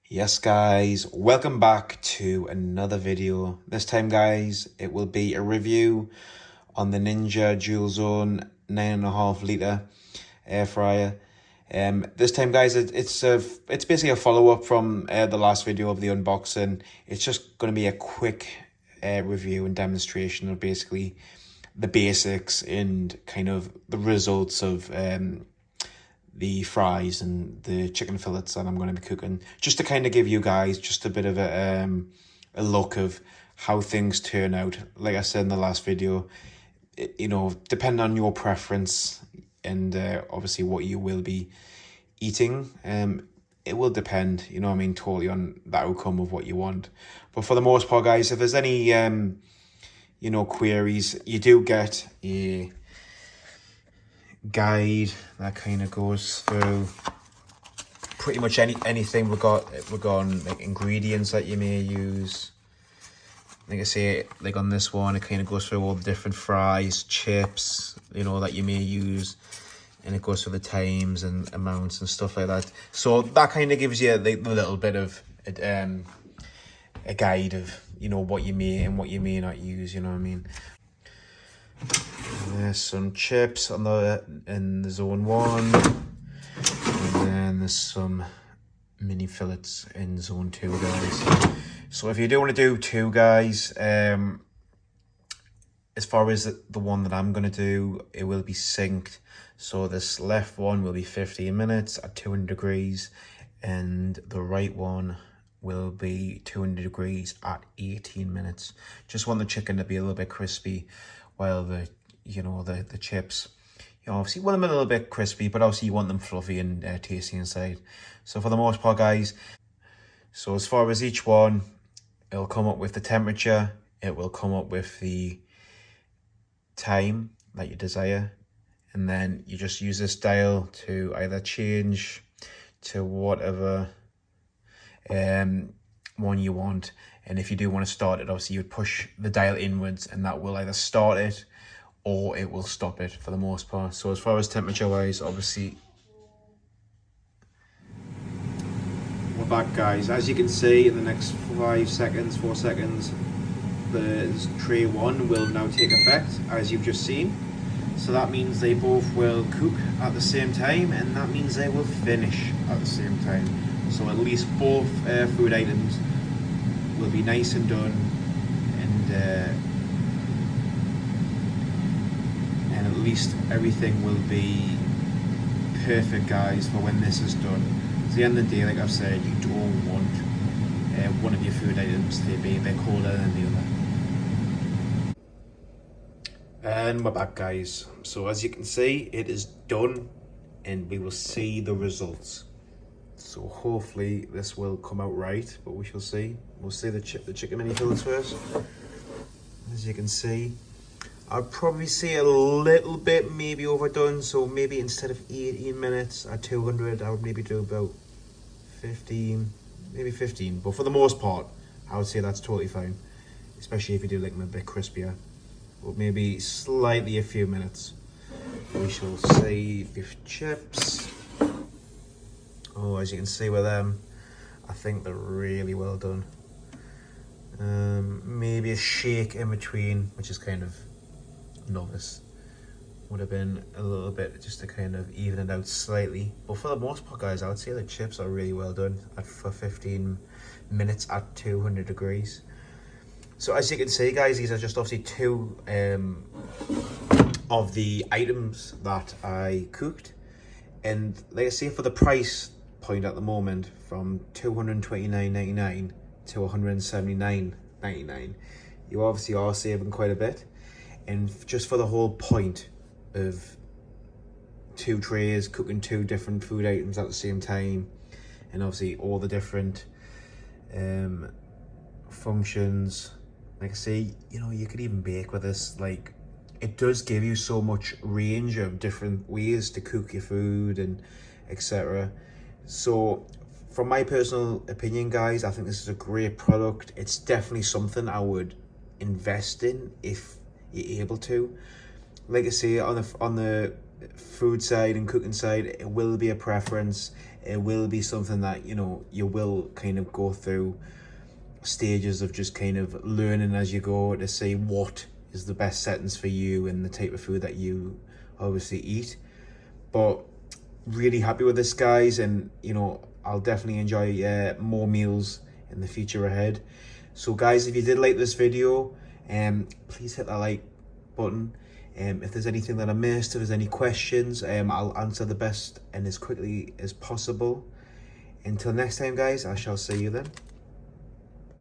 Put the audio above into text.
Yes guys, welcome back to another video. This time guys, it will be a review on the Ninja Dual Zone 9.5 litre air fryer. This time guys, it's basically a follow-up from the last video of the unboxing. It's just going to be a quick review and demonstration of basically the basics and kind of the results of the fries and the chicken fillets that I'm going to be cooking, just to kind of give you guys just a bit of a look of how things turn out. Like I said in the last video, depending on your preference and obviously what you will be eating, it will depend, totally on the outcome of what you want. But for the most part, guys, if there's any queries, you do get a guide that kind of goes through pretty much anything regarding like ingredients that you may use. Like I say, like on this one, it kind of goes through all the different fries, chips, that you may use, and it goes through the times and amounts and stuff like that. So that kind of gives you a little bit of a guide of what you may and what you may not use. You know what I mean? There's some chips in the zone 1, and then there's some mini fillets in zone 2, guys. So if you do want to do 2, guys, as far as the one that I'm going to do, it will be synced. So this left one will be 15 minutes at 200 degrees, and the right one will be 200 degrees at 18 minutes. Just want the chicken to be a little bit crispy, while the chips, obviously you want them a little bit crispy, but obviously you want them fluffy and tasty inside. So for the most part, guys, so as far as each one, it'll come up with the temperature, it will come up with the time that you desire, and then you just use this dial to either change to whatever one you want. And if you do want to start it, obviously you would push the dial inwards, and that will either start it or it will stop it for the most part. So as far as temperature wise, obviously we're back, guys. As you can see, in the next 4 seconds, the tray 1 will now take effect, as you've just seen. So that means they both will cook at the same time, and that means they will finish at the same time. So at least both food items will be nice and done, and at least everything will be perfect, guys, for when this is done. At the end of the day, like I've said, you don't want one of your food items to be a bit colder than the other. And we're back, guys. So as you can see, it is done, and we will see the results. So hopefully this will come out right, but we shall see. We'll see the chicken mini fillets first. As you can see, I'd probably say a little bit maybe overdone. So maybe instead of 18 minutes at 200, I would maybe do about 15, maybe 15. But for the most part, I would say that's totally fine, especially if you do like them a bit crispier. But maybe slightly a few minutes. We shall see beef chips. Oh, as you can see with them, I think they're really well done. Maybe a shake in between, which is kind of novice. Would have been a little bit just to kind of even it out slightly. But for the most part, guys, I would say the chips are really well done for 15 minutes at 200 degrees. So as you can see, guys, these are just obviously 2 of the items that I cooked. And like I say, for the price point at the moment, from $229.99 to $179.99, you obviously are saving quite a bit. And just for the whole point of 2 trays, cooking 2 different food items at the same time, and obviously all the different functions, like I say, you could even bake with this. Like, it does give you so much range of different ways to cook your food and etc. So from my personal opinion, guys, I think this is a great product. It's definitely something I would invest in if you're able to. Like I say, on the food side and cooking side, it will be a preference. It will be something that, you know, you will kind of go through stages of just kind of learning as you go to see what is the best settings for you and the type of food that you obviously eat. But really happy with this, guys, and you know, I'll definitely enjoy more meals in the future ahead. So guys, if you did like this video, please hit that like button. If there's anything that I missed, if there's any questions, I'll answer the best and as quickly as possible. Until next time, guys, I shall see you then.